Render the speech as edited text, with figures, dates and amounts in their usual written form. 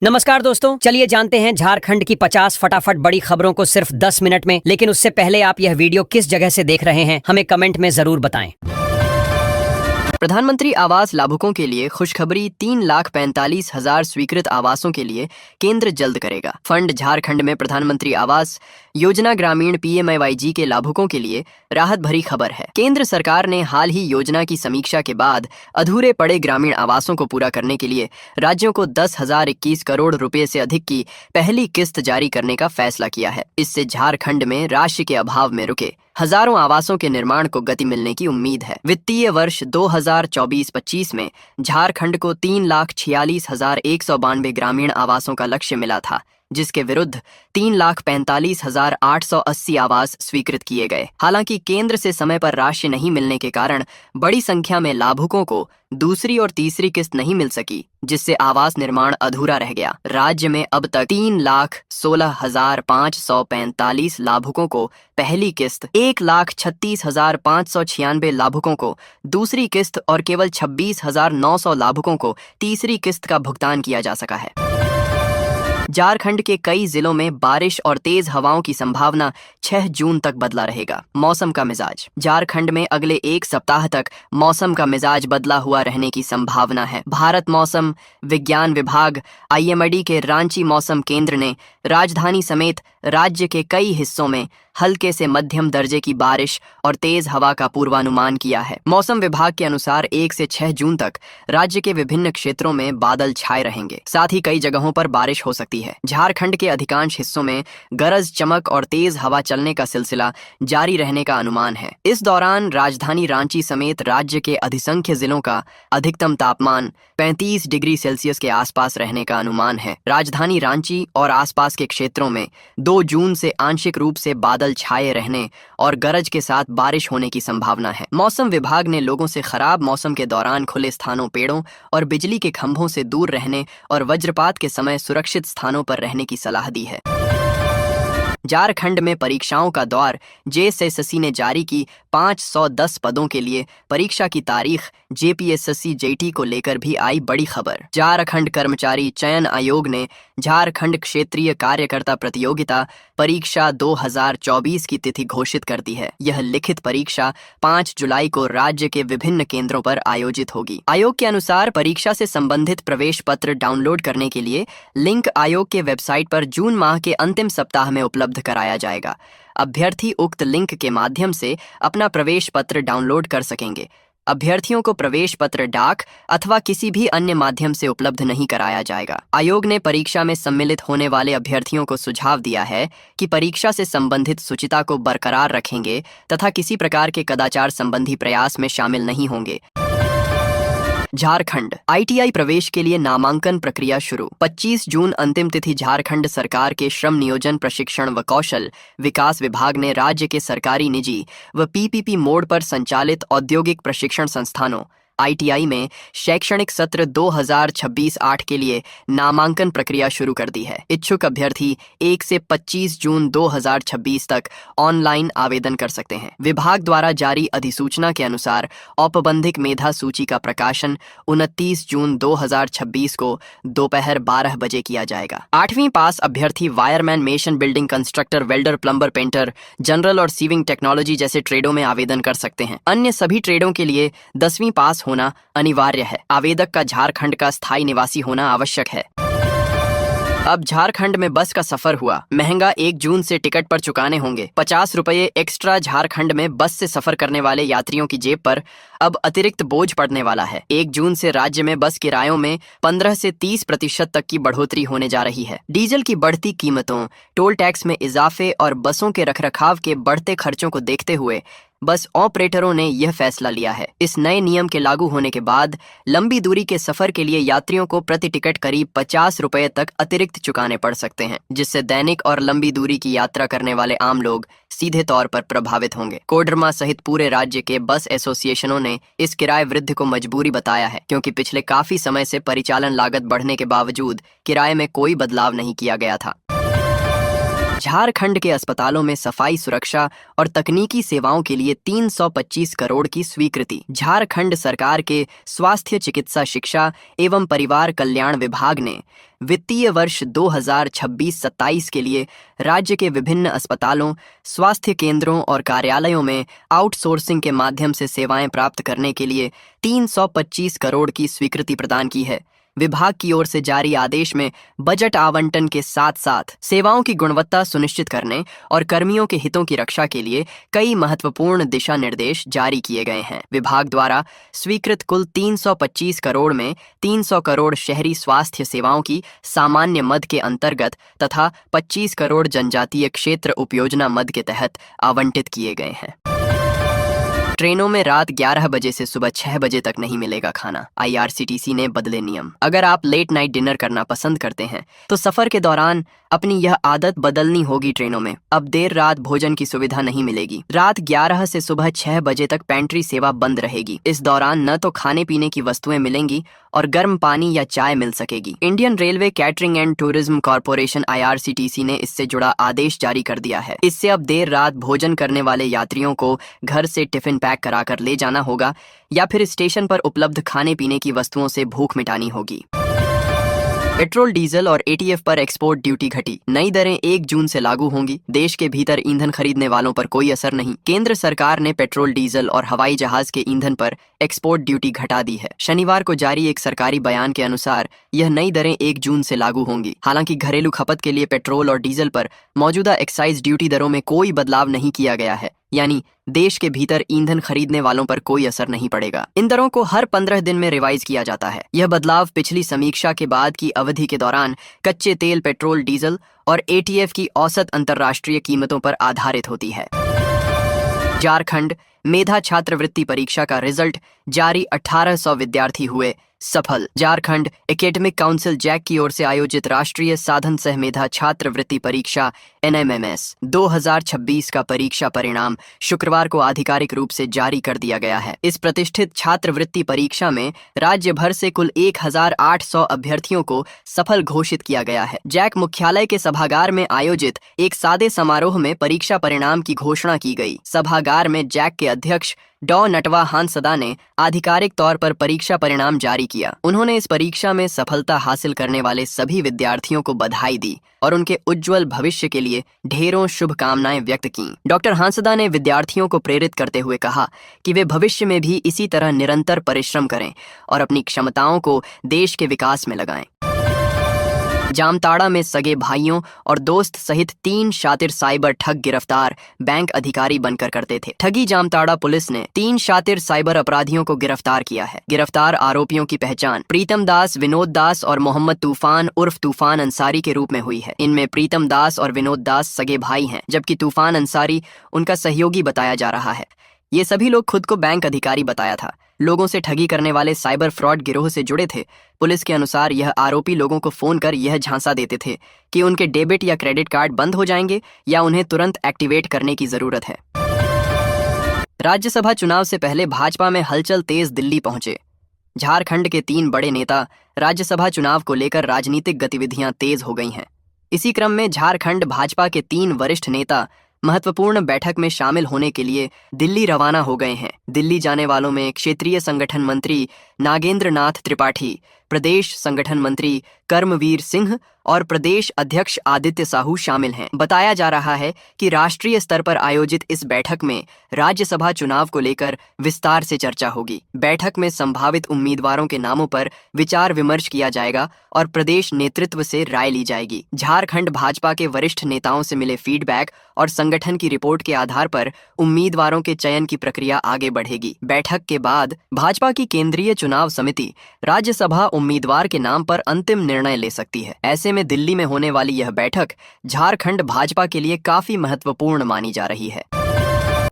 नमस्कार दोस्तों, चलिए जानते हैं झारखंड की 50 फटाफट बड़ी खबरों को सिर्फ 10 मिनट में। लेकिन उससे पहले आप यह वीडियो किस जगह से देख रहे हैं हमें कमेंट में जरूर बताएं। प्रधानमंत्री आवास लाभुकों के लिए खुशखबरी, 3,45,000 स्वीकृत आवासों के लिए केंद्र जल्द करेगा फंड। झारखंड में प्रधानमंत्री आवास योजना ग्रामीण PMAYG के लाभुकों के लिए राहत भरी खबर है। केंद्र सरकार ने हाल ही योजना की समीक्षा के बाद अधूरे पड़े ग्रामीण आवासों को पूरा करने के लिए राज्यों को 10,021 करोड़ रुपए से अधिक की पहली किस्त जारी करने का फैसला किया है। इससे झारखंड में राशि के अभाव में रुके हजारों आवासों के निर्माण को गति मिलने की उम्मीद है। वित्तीय वर्ष 2024-25 में झारखंड को 3,46,192 ग्रामीण आवासों का लक्ष्य मिला था, जिसके विरुद्ध 3,45,880 आवास स्वीकृत किए गए। हालांकि केंद्र से समय पर राशि नहीं मिलने के कारण बड़ी संख्या में लाभुकों को दूसरी और तीसरी किस्त नहीं मिल सकी, जिससे आवास निर्माण अधूरा रह गया। राज्य में अब तक 3,16,545 लाभुकों को पहली किस्त, 1,36,596 लाभुकों को दूसरी किस्त और केवल 26,900 लाभुकों को तीसरी किस्त का भुगतान किया जा सका है। झारखंड के कई जिलों में बारिश और तेज हवाओं की संभावना 6 जून तक बदला रहेगा। मौसम का मिजाज। झारखंड में अगले एक सप्ताह तक मौसम का मिजाज बदला हुआ रहने की संभावना है। भारत मौसम विज्ञान विभाग IMD के रांची मौसम केंद्र ने राजधानी समेत राज्य के कई हिस्सों में हल्के से मध्यम दर्जे की बारिश और तेज हवा का पूर्वानुमान किया है। मौसम विभाग के अनुसार 1 से 6 जून तक राज्य के विभिन्न क्षेत्रों में बादल छाए रहेंगे, साथ ही कई जगहों पर बारिश हो सकती है। झारखंड के अधिकांश हिस्सों में गरज चमक और तेज हवा चलने का सिलसिला जारी रहने का अनुमान है। इस दौरान राजधानी रांची समेत राज्य के अधिसंख्य जिलों का अधिकतम तापमान 35 डिग्री सेल्सियस के आसपास रहने का अनुमान है। राजधानी रांची और आसपास के क्षेत्रों में 2 जून से आंशिक रूप से बादल छाए रहने और गरज के साथ बारिश होने की संभावना है। मौसम विभाग ने लोगों से खराब मौसम के दौरान खुले स्थानों, पेड़ों और बिजली के खंभों से दूर रहने और वज्रपात के समय सुरक्षित स्थानों पर रहने की सलाह दी है। झारखंड में परीक्षाओं का दौर। JSSC ने जारी की 510 पदों के लिए परीक्षा की तारीख। JPSSC JT को लेकर भी आई बड़ी खबर। झारखंड कर्मचारी चयन आयोग ने झारखंड क्षेत्रीय कार्यकर्ता प्रतियोगिता परीक्षा 2024 की तिथि घोषित कर दी है। यह लिखित परीक्षा 5 जुलाई को राज्य के विभिन्न केंद्रों पर आयोजित होगी। आयोग के अनुसार परीक्षा से संबंधित प्रवेश पत्र डाउनलोड करने के लिए लिंक आयोग के वेबसाइट पर जून माह के अंतिम सप्ताह में उपलब्ध कराया जाएगा। अभ्यर्थी उक्त लिंक के माध्यम से अपना प्रवेश पत्र डाउनलोड कर सकेंगे। अभ्यर्थियों को प्रवेश पत्र डाक अथवा किसी भी अन्य माध्यम से उपलब्ध नहीं कराया जाएगा। आयोग ने परीक्षा में सम्मिलित होने वाले अभ्यर्थियों को सुझाव दिया है कि परीक्षा से संबंधित शुचिता को बरकरार रखेंगे तथा किसी प्रकार के कदाचार संबंधी प्रयास में शामिल नहीं होंगे। झारखंड ITI प्रवेश के लिए नामांकन प्रक्रिया शुरू। 25 जून अंतिम तिथि। झारखंड सरकार के श्रम नियोजन प्रशिक्षण व कौशल विकास विभाग ने राज्य के सरकारी, निजी व PPP मोड पर संचालित औद्योगिक प्रशिक्षण संस्थानों ITI में शैक्षणिक सत्र 2026-8 के लिए नामांकन प्रक्रिया शुरू कर दी है। इच्छुक अभ्यर्थी 1 से 25 जून 2026 तक ऑनलाइन आवेदन कर सकते हैं। विभाग द्वारा जारी अधिसूचना के अनुसार औपबंधिक मेधा सूची का प्रकाशन 29 जून 2026 को दोपहर 12 बजे किया जाएगा। 8वीं पास अभ्यर्थी wireman, mason, building constructor, welder, plumber, painter, general और सीविंग टेक्नोलॉजी जैसे ट्रेडों में आवेदन कर सकते हैं। अन्य सभी ट्रेडों के लिए 10वीं पास होना अनिवार्य है। आवेदक का झारखंड का स्थायी निवासी होना आवश्यक है। अब झारखंड में बस का सफर हुआ महंगा। 1 जून से टिकट पर चुकाने होंगे 50 रुपये एक्स्ट्रा। झारखंड में बस से सफर करने वाले यात्रियों की जेब पर अब अतिरिक्त बोझ पड़ने वाला है। 1 जून से राज्य में बस किरायों में 15 से 30% तक की बढ़ोतरी होने जा रही है। डीजल की बढ़ती कीमतों, टोल टैक्स में इजाफे और बसों के रखरखाव के बढ़ते खर्चों को देखते हुए बस ऑपरेटरों ने यह फैसला लिया है। इस नए नियम के लागू होने के बाद लंबी दूरी के सफर के लिए यात्रियों को प्रति टिकट करीब 50 रुपये तक अतिरिक्त चुकाने पड़ सकते हैं, जिससे दैनिक और लंबी दूरी की यात्रा करने वाले आम लोग सीधे तौर पर प्रभावित होंगे। कोडरमा सहित पूरे राज्य के बस एसोसिएशनों ने इस किराए वृद्धि को मजबूरी बताया है, क्योंकि पिछले काफी समय से परिचालन लागत बढ़ने के बावजूद किराए में कोई बदलाव नहीं किया गया था। झारखंड के अस्पतालों में सफाई, सुरक्षा और तकनीकी सेवाओं के लिए 325 करोड़ की स्वीकृति। झारखंड सरकार के स्वास्थ्य, चिकित्सा, शिक्षा एवं परिवार कल्याण विभाग ने वित्तीय वर्ष 2026-27 के लिए राज्य के विभिन्न अस्पतालों, स्वास्थ्य केंद्रों और कार्यालयों में आउटसोर्सिंग के माध्यम से सेवाएं प्राप्त करने के लिए 325 करोड़ की स्वीकृति प्रदान की है। विभाग की ओर से जारी आदेश में बजट आवंटन के साथ साथ सेवाओं की गुणवत्ता सुनिश्चित करने और कर्मियों के हितों की रक्षा के लिए कई महत्वपूर्ण दिशा निर्देश जारी किए गए हैं। विभाग द्वारा स्वीकृत कुल 325 करोड़ में 300 करोड़ शहरी स्वास्थ्य सेवाओं की सामान्य मद के अंतर्गत तथा 25 करोड़ जनजातीय क्षेत्र उपयोजना मद के तहत आवंटित किए गए हैं। ट्रेनों में रात 11 बजे से सुबह 6 बजे तक नहीं मिलेगा खाना। IRCTC ने बदले नियम। अगर आप लेट नाइट डिनर करना पसंद करते हैं तो सफर के दौरान अपनी यह आदत बदलनी होगी। ट्रेनों में अब देर रात भोजन की सुविधा नहीं मिलेगी। रात 11 से सुबह 6 बजे तक पेंट्री सेवा बंद रहेगी। इस दौरान न तो खाने पीने की वस्तुएं मिलेंगी और गर्म पानी या चाय मिल सकेगी। Indian railway catering and tourism corporation IRCTC ने इससे जुड़ा आदेश जारी कर दिया है। इससे अब देर रात भोजन करने वाले यात्रियों को घर से टिफिन पैक कराकर ले जाना होगा या फिर स्टेशन पर उपलब्ध खाने पीने की वस्तुओं से भूख मिटानी होगी। पेट्रोल, डीजल और ATF पर एक्सपोर्ट ड्यूटी घटी। नई दरें 1 जून से लागू होंगी। देश के भीतर ईंधन खरीदने वालों पर कोई असर नहीं। केंद्र सरकार ने पेट्रोल, डीजल और हवाई जहाज के ईंधन पर एक्सपोर्ट ड्यूटी घटा दी है। शनिवार को जारी एक सरकारी बयान के अनुसार यह नई दरें 1 जून से लागू होंगी। हालांकि घरेलू खपत के लिए पेट्रोल और डीजल पर मौजूदा एक्साइज ड्यूटी दरों में कोई बदलाव नहीं किया गया है, यानी देश के भीतर ईंधन खरीदने वालों पर कोई असर नहीं पड़ेगा। इन दरों को हर 15 दिन में रिवाइज किया जाता है। यह बदलाव पिछली समीक्षा के बाद की अवधि के दौरान कच्चे तेल, पेट्रोल, डीजल और ATF की औसत अंतर्राष्ट्रीय कीमतों पर आधारित होती है। झारखंड मेधा छात्रवृत्ति परीक्षा का रिजल्ट जारी। 1800 विद्यार्थी हुए सफल। झारखंड एकेडमिक काउंसिल जैक की ओर से आयोजित राष्ट्रीय साधन सह मेधा छात्रवृत्ति परीक्षा NMMS 2026 का परीक्षा परिणाम शुक्रवार को आधिकारिक रूप से जारी कर दिया गया है। इस प्रतिष्ठित छात्रवृत्ति परीक्षा में राज्य भर से कुल 1800 अभ्यर्थियों को सफल घोषित किया गया है। जैक मुख्यालय के सभागार में आयोजित एक सादे समारोह में परीक्षा परिणाम की घोषणा की गई। सभागार में जैक के अध्यक्ष डॉ नटवा हांसदा ने आधिकारिक तौर पर परीक्षा परिणाम जारी किया। उन्होंने इस परीक्षा में सफलता हासिल करने वाले सभी विद्यार्थियों को बधाई दी और उनके उज्जवल भविष्य के लिए ढेरों शुभकामनाएं व्यक्त की। डॉक्टर हांसदा ने विद्यार्थियों को प्रेरित करते हुए कहा कि वे भविष्य में भी इसी तरह निरंतर परिश्रम करें और अपनी क्षमताओं को देश के विकास में लगाएं। जामताड़ा में सगे भाइयों और दोस्त सहित 3 शातिर साइबर ठग गिरफ्तार। बैंक अधिकारी बनकर करते थे ठगी। जामताड़ा पुलिस ने 3 शातिर साइबर अपराधियों को गिरफ्तार किया है। गिरफ्तार आरोपियों की पहचान प्रीतम दास, विनोद दास और मोहम्मद तूफान उर्फ तूफान अंसारी के रूप में हुई है। इनमें प्रीतम दास और विनोद दास सगे भाई हैं, जबकि तूफान अंसारी उनका सहयोगी बताया जा रहा है। ये सभी लोग खुद को बैंक अधिकारी बताया था। लोगों से ठगी करने वाले साइबर फ्रॉड गिरोह से जुड़े थे। पुलिस के अनुसार यह आरोपी लोगों को फोन कर यह झांसा देते थे कि उनके डेबिट या क्रेडिट कार्ड बंद हो जाएंगे या उन्हें तुरंत एक्टिवेट करने की जरूरत है। राज्यसभा चुनाव से पहले भाजपा में हलचल तेज। दिल्ली पहुंचे झारखंड के 3 बड़े नेता। राज्यसभा चुनाव को लेकर राजनीतिक गतिविधियां तेज हो गई हैं। इसी क्रम में झारखंड भाजपा के 3 वरिष्ठ नेता महत्वपूर्ण बैठक में शामिल होने के लिए दिल्ली रवाना हो गए हैं। दिल्ली जाने वालों में क्षेत्रीय संगठन मंत्री नागेंद्र नाथ त्रिपाठी, प्रदेश संगठन मंत्री कर्मवीर सिंह और प्रदेश अध्यक्ष आदित्य साहू शामिल हैं। बताया जा रहा है कि राष्ट्रीय स्तर पर आयोजित इस बैठक में राज्यसभा चुनाव को लेकर विस्तार से चर्चा होगी। बैठक में संभावित उम्मीदवारों के नामों पर विचार विमर्श किया जाएगा और प्रदेश नेतृत्व से राय ली जाएगी। झारखंड भाजपा के वरिष्ठ नेताओं से मिले फीडबैक और संगठन की रिपोर्ट के आधार पर उम्मीदवारों के चयन की प्रक्रिया आगे बढ़ेगी। बैठक के बाद भाजपा की केंद्रीय चुनाव समिति राज्यसभा उम्मीदवार के नाम पर अंतिम निर्णय ले सकती है। ऐसे में दिल्ली में होने वाली यह बैठक झारखंड भाजपा के लिए काफी महत्वपूर्ण मानी जा रही है।